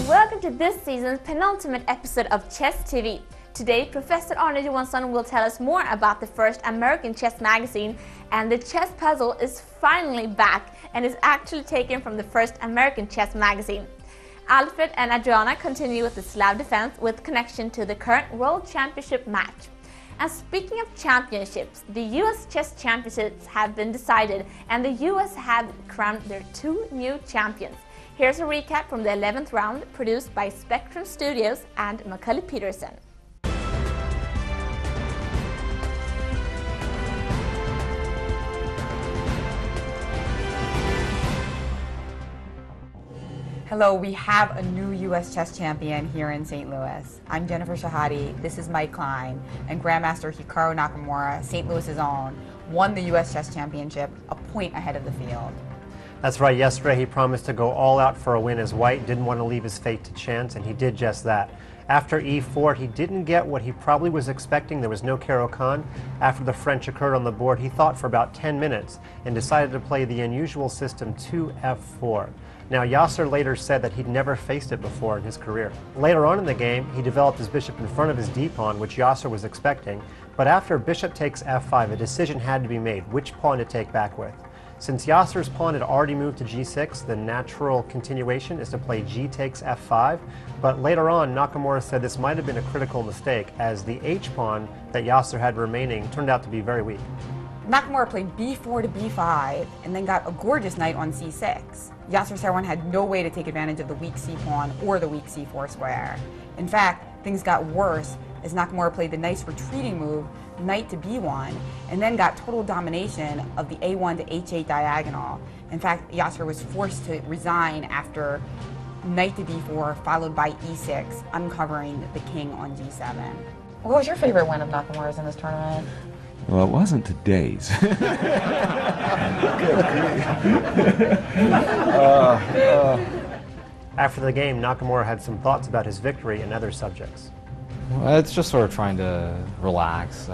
Welcome to this season's penultimate episode of Chess TV. Today, Professor Arne Johansson will tell us more about the first American chess magazine, and the chess puzzle is finally back and is actually taken from the first American chess magazine. Alfred and Adriana continue with the Slav defense with connection to the current World Championship match. And speaking of championships, the US Chess Championships have been decided and the US have crowned their two new champions. Here's a recap from the 11th round, produced by Spectrum Studios and Macaulay Peterson. Hello, we have a new U.S. chess champion here in St. Louis. I'm Jennifer Shahadi, this is Mike Klein, and Grandmaster Hikaru Nakamura, St. Louis's own, won the U.S. Chess Championship a point ahead of the field. That's right, yesterday he promised to go all out for a win as white didn't want to leave his fate to chance, and he did just that. After e4, he didn't get what he probably was expecting. There was no Caro-Kann. After the French occurred on the board, he thought for about 10 minutes and decided to play the unusual system 2f4. Now, Yasser later said that he'd never faced it before in his career. Later on in the game, he developed his bishop in front of his d-pawn, which Yasser was expecting, but after bishop takes f5, a decision had to be made, which pawn to take back with. Since Yasser's pawn had already moved to g6, the natural continuation is to play g takes f5, but later on, Nakamura said this might have been a critical mistake, as the h-pawn that Yasser had remaining turned out to be very weak. Nakamura played b4 to b5 and then got a gorgeous knight on c6. Yasser Seirawan had no way to take advantage of the weak c-pawn or the weak c4 square. In fact, things got worse as Nakamura played the nice retreating move, knight to b1, and then got total domination of the a1 to h8 diagonal. In fact, Yasser was forced to resign after knight to b4 followed by e6, uncovering the king on g7. What was your favorite win of Nakamura's in this tournament? Well, it wasn't today's. After the game, Nakamura had some thoughts about his victory and other subjects. Well, it's just sort of trying to relax,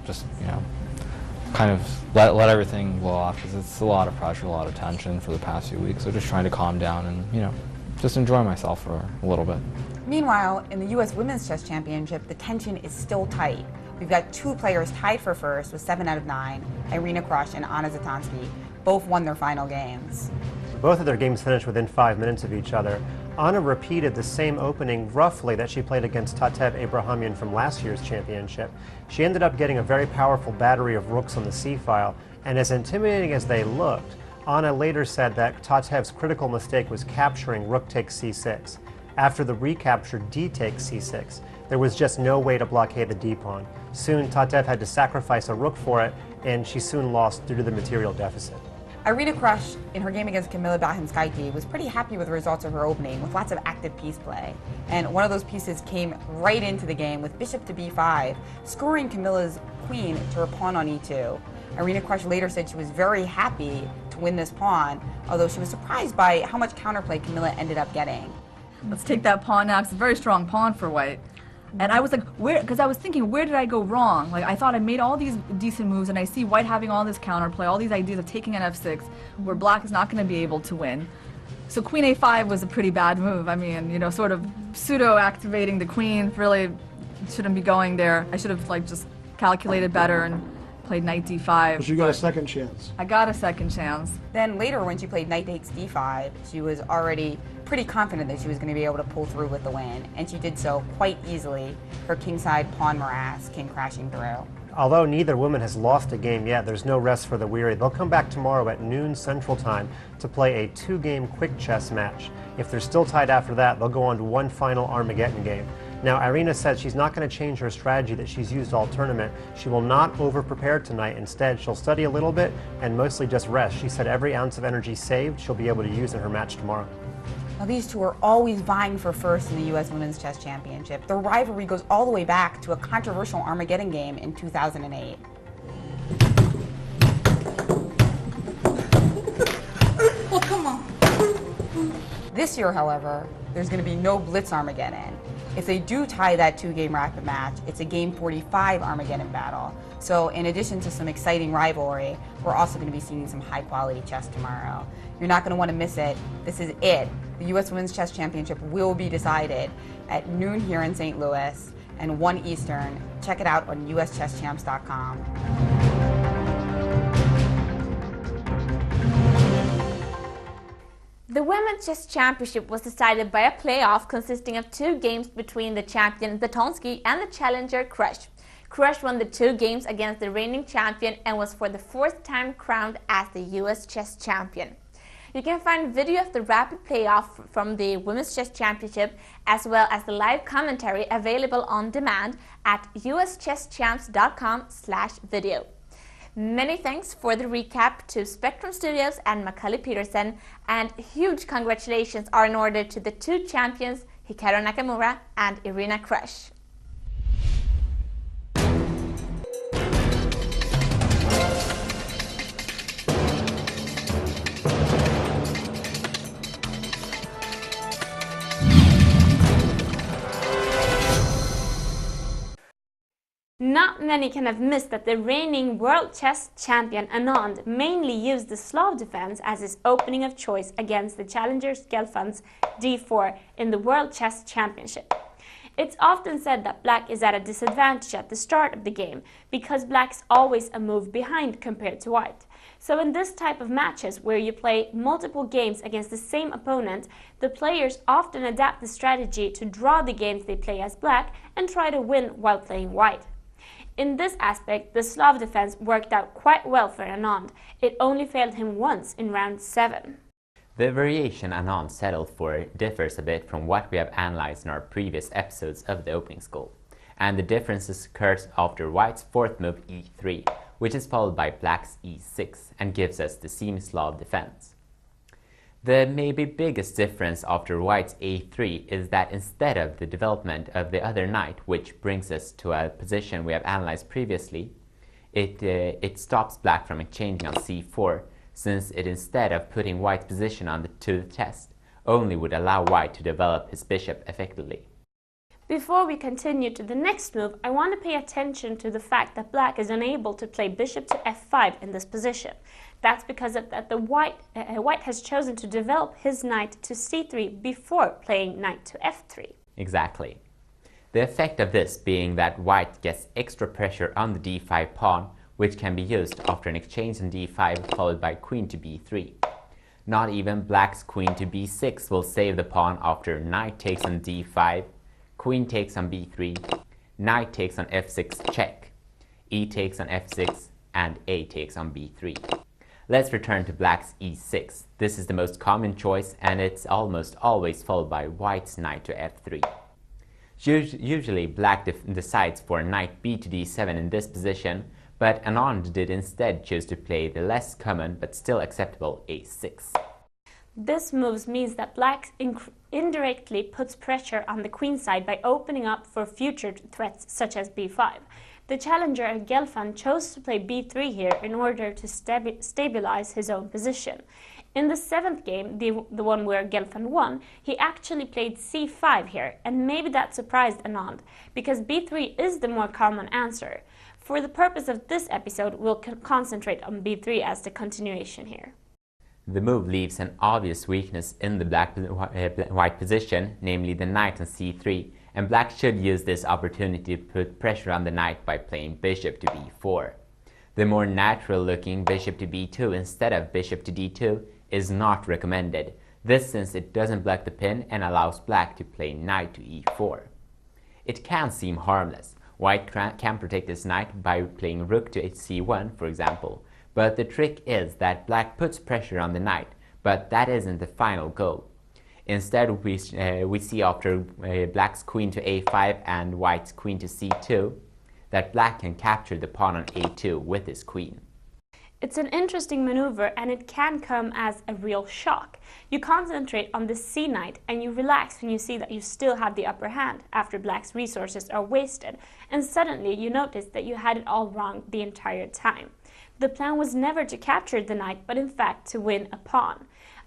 just, kind of let everything blow off, because it's a lot of pressure, a lot of tension for the past few weeks. So just trying to calm down and, just enjoy myself for a little bit. Meanwhile, in the U.S. Women's Chess Championship, the tension is still tight. We've got two players tied for first with 7 out of 9, Irina Krush and Anna Zatonski. Both won their final games. Both of their games finished within 5 minutes of each other. Anna repeated the same opening roughly that she played against Tatev Abrahamyan from last year's championship. She ended up getting a very powerful battery of rooks on the c-file, and as intimidating as they looked, Anna later said that Tatev's critical mistake was capturing rook takes c6. After the recapture d takes c6, there was just no way to blockade the d-pawn. Soon, Tatev had to sacrifice a rook for it, and she soon lost due to the material deficit. Irina Krush, in her game against Kamila Bahinskaite, was pretty happy with the results of her opening, with lots of active piece play. And one of those pieces came right into the game with bishop to b5, scoring Kamila's queen to her pawn on e2. Irina Krush later said she was very happy to win this pawn, although she was surprised by how much counterplay Kamila ended up getting. Let's take that pawn now. It's a very strong pawn for white. And I was like, because I was thinking, where did I go wrong? Like, I thought I made all these decent moves, and I see white having all this counterplay, all these ideas of taking an f6, where black is not going to be able to win. So queen a5 was a pretty bad move. I mean, sort of pseudo-activating the queen, really shouldn't be going there. I should have, just calculated better and played knight d5. But you got a second chance. I got a second chance. Then later, when she played knight takes d5, she was already pretty confident that she was going to be able to pull through with the win, and she did so quite easily. Her kingside pawn morass came crashing through. Although neither woman has lost a game yet, there's no rest for the weary. They'll come back tomorrow at noon Central Time to play a 2-game quick chess match. If they're still tied after that, they'll go on to one final Armageddon game. Now, Irina said she's not going to change her strategy that she's used all tournament. She will not over-prepare tonight. Instead, she'll study a little bit and mostly just rest. She said every ounce of energy saved she'll be able to use in her match tomorrow. Now, these two are always vying for first in the U.S. Women's Chess Championship. Their rivalry goes all the way back to a controversial Armageddon game in 2008. Oh, come on. This year, however, there's going to be no Blitz Armageddon. If they do tie that 2-game rapid match, it's a game 45 Armageddon battle. So in addition to some exciting rivalry, we're also going to be seeing some high-quality chess tomorrow. You're not going to want to miss it. This is it. The U.S. Women's Chess Championship will be decided at noon here in St. Louis and 1 Eastern. Check it out on uschesschamps.com. The Women's Chess Championship was decided by a playoff consisting of 2 games between the champion Zatonsky and the challenger Krush. Krush won the 2 games against the reigning champion and was for the 4th time crowned as the US Chess Champion. You can find video of the rapid playoff from the Women's Chess Championship as well as the live commentary available on demand at uschesschamps.com/video. Many thanks for the recap to Spectrum Studios and Macaulay Peterson, and huge congratulations are in order to the 2 champions, Hikaru Nakamura and Irina Krush. Not many can have missed that the reigning world chess champion Anand mainly used the Slav defense as his opening of choice against the challenger Gelfand's d4 in the World Chess Championship. It's often said that black is at a disadvantage at the start of the game because black's always a move behind compared to white. So in this type of matches where you play multiple games against the same opponent, the players often adapt the strategy to draw the games they play as black and try to win while playing white. In this aspect, the Slav defense worked out quite well for Anand. It only failed him once in round 7. The variation Anand settled for differs a bit from what we have analyzed in our previous episodes of the opening school, and the differences occurs after white's 4th move e3, which is followed by black's e6 and gives us the semi-Slav defense. The maybe biggest difference after white's a3 is that instead of the development of the other knight, which brings us to a position we have analyzed previously, it stops black from exchanging on c4, since it, instead of putting white's position to the test, only would allow white to develop his bishop effectively. Before we continue to the next move, I want to pay attention to the fact that black is unable to play bishop to f5 in this position. That's because white has chosen to develop his knight to c3 before playing knight to f3. Exactly. The effect of this being that white gets extra pressure on the d5 pawn, which can be used after an exchange on d5 followed by queen to b3. Not even black's queen to b6 will save the pawn after knight takes on d5, queen takes on b3, knight takes on f6 check, e takes on f6, and a takes on b3. Let's return to black's e6. This is the most common choice, and it's almost always followed by white's knight to f3. Usually black decides for knight b to d7 in this position, but Anand did instead choose to play the less common but still acceptable a6. This move means that black indirectly puts pressure on the queen side by opening up for future threats such as b5. The challenger Gelfand chose to play b3 here in order to stabilize his own position. In the 7th game, the one where Gelfand won, he actually played c5 here, and maybe that surprised Anand, because b3 is the more common answer. For the purpose of this episode, we'll concentrate on b3 as the continuation here. The move leaves an obvious weakness in the white position, namely the knight on c3, and black should use this opportunity to put pressure on the knight by playing bishop to b4. The more natural looking bishop to b2 instead of bishop to d2 is not recommended, this since it doesn't block the pin and allows black to play knight to e4. It can seem harmless. White can protect his knight by playing rook to c1, for example, but the trick is that black puts pressure on the knight, but that isn't the final goal. Instead, we see after black's queen to a5 and white's queen to c2 that black can capture the pawn on a2 with his queen. It's an interesting maneuver, and it can come as a real shock. You concentrate on the c knight and you relax when you see that you still have the upper hand after black's resources are wasted, and suddenly you notice that you had it all wrong the entire time. The plan was never to capture the knight, but in fact to win a pawn.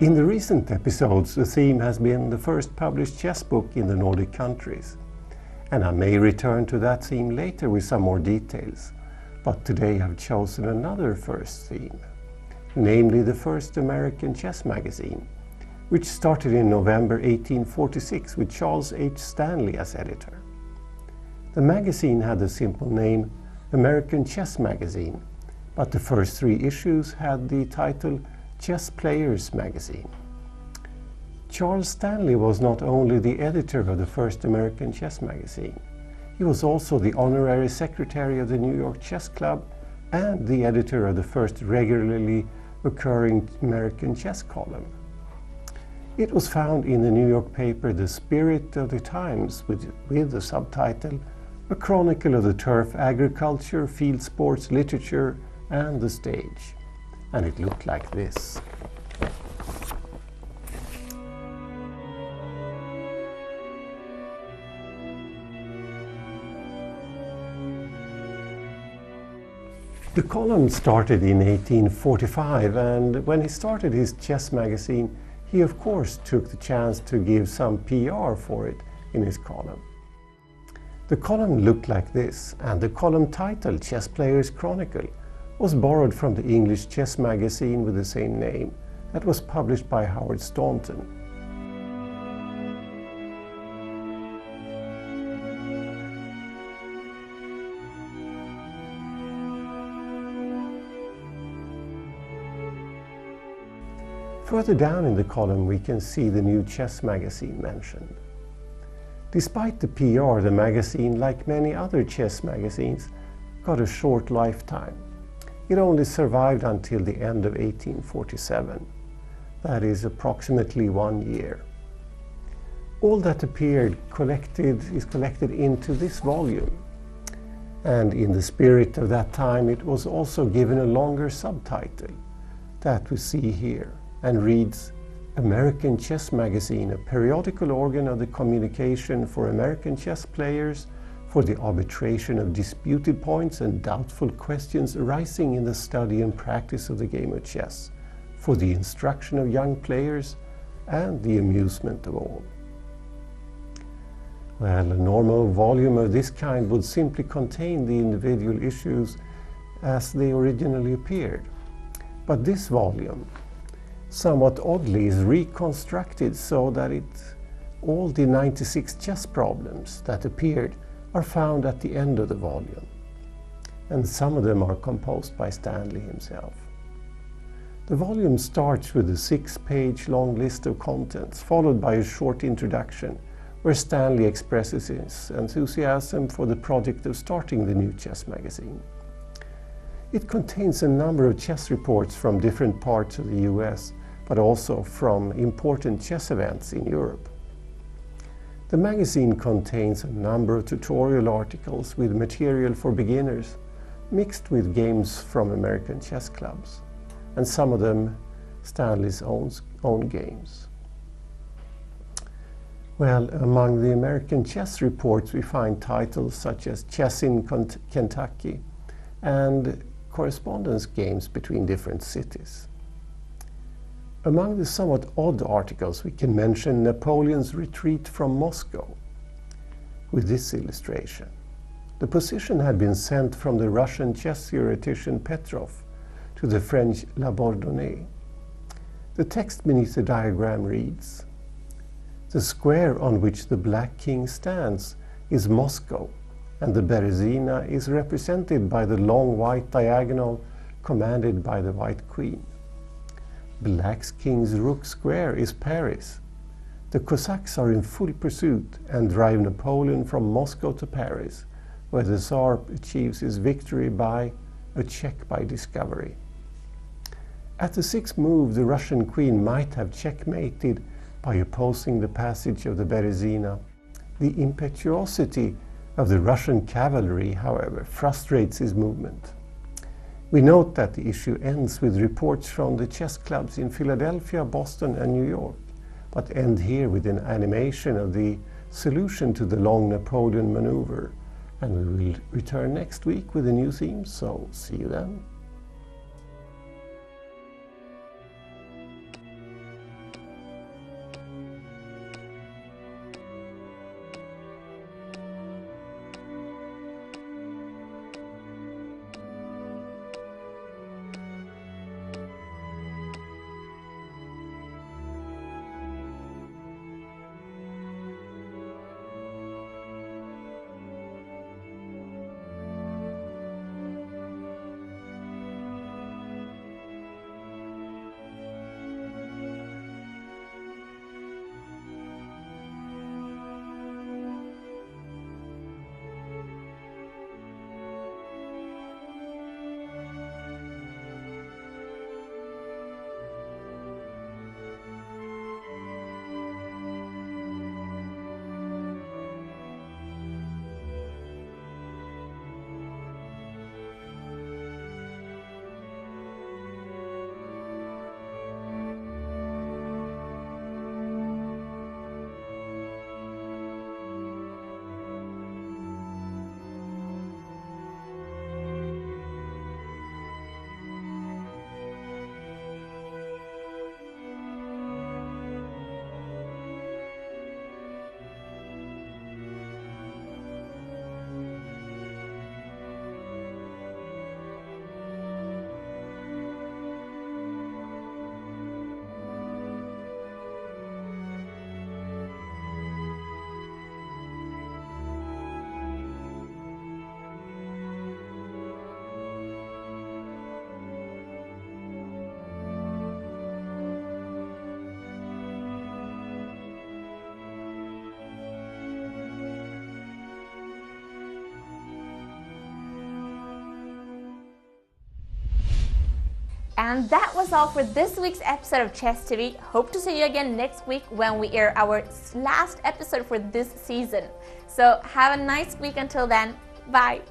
In the recent episodes, the theme has been the first published chess book in the Nordic countries. And I may return to that theme later with some more details. But today I've chosen another first theme, namely the first American chess magazine, which started in November 1846 with Charles H. Stanley as editor. The magazine had the simple name American Chess Magazine, but the first 3 issues had the title Chess Players Magazine. Charles Stanley was not only the editor of the first American chess magazine, he was also the honorary secretary of the New York Chess Club and the editor of the first regularly occurring American chess column. It was found in the New York paper The Spirit of the Times with the subtitle A Chronicle of the Turf, Agriculture, Field Sports, Literature and the Stage. And it looked like this. The column started in 1845, and when he started his chess magazine, he of course took the chance to give some PR for it in his column. The column looked like this, and the column title, Chess Players Chronicle, was borrowed from the English chess magazine with the same name that was published by Howard Staunton. Further down in the column we can see the new chess magazine mentioned. Despite the PR, the magazine, like many other chess magazines, got a short lifetime. It only survived until the end of 1847. That is approximately 1 year. All that appeared is collected into this volume. And in the spirit of that time, it was also given a longer subtitle that we see here, and reads American Chess Magazine, a periodical organ of the communication for American chess players for the arbitration of disputed points and doubtful questions arising in the study and practice of the game of chess, for the instruction of young players and the amusement of all. Well, a normal volume of this kind would simply contain the individual issues as they originally appeared. But this volume, somewhat oddly, is reconstructed so that all the 96 chess problems that appeared are found at the end of the volume, and some of them are composed by Stanley himself. The volume starts with a 6-page long list of contents, followed by a short introduction where Stanley expresses his enthusiasm for the project of starting the new chess magazine. It contains a number of chess reports from different parts of the US, but also from important chess events in Europe. The magazine contains a number of tutorial articles with material for beginners, mixed with games from American chess clubs, and some of them Stanley's own games. Well, among the American chess reports we find titles such as Chess in Kentucky and correspondence games between different cities. Among the somewhat odd articles we can mention Napoleon's retreat from Moscow with this illustration. The position had been sent from the Russian chess theoretician Petrov to the French La Bourdonnais. The text beneath the diagram reads, "The square on which the black king stands is Moscow, and the Berezina is represented by the long white diagonal commanded by the white queen. Black king's rook square is Paris. The Cossacks are in full pursuit and drive Napoleon from Moscow to Paris, where the Tsar achieves his victory by a check by discovery. At the 6th move, the Russian queen might have checkmated by opposing the passage of the Berezina. The impetuosity of the Russian cavalry, however, frustrates his movement. We note that the issue ends with reports from the chess clubs in Philadelphia, Boston and New York, but end here with an animation of the solution to the long Napoleon maneuver. And we will return next week with a new theme, so see you then. And that was all for this week's episode of Chess TV. Hope to see you again next week when we air our last episode for this season. So have a nice week until then. Bye!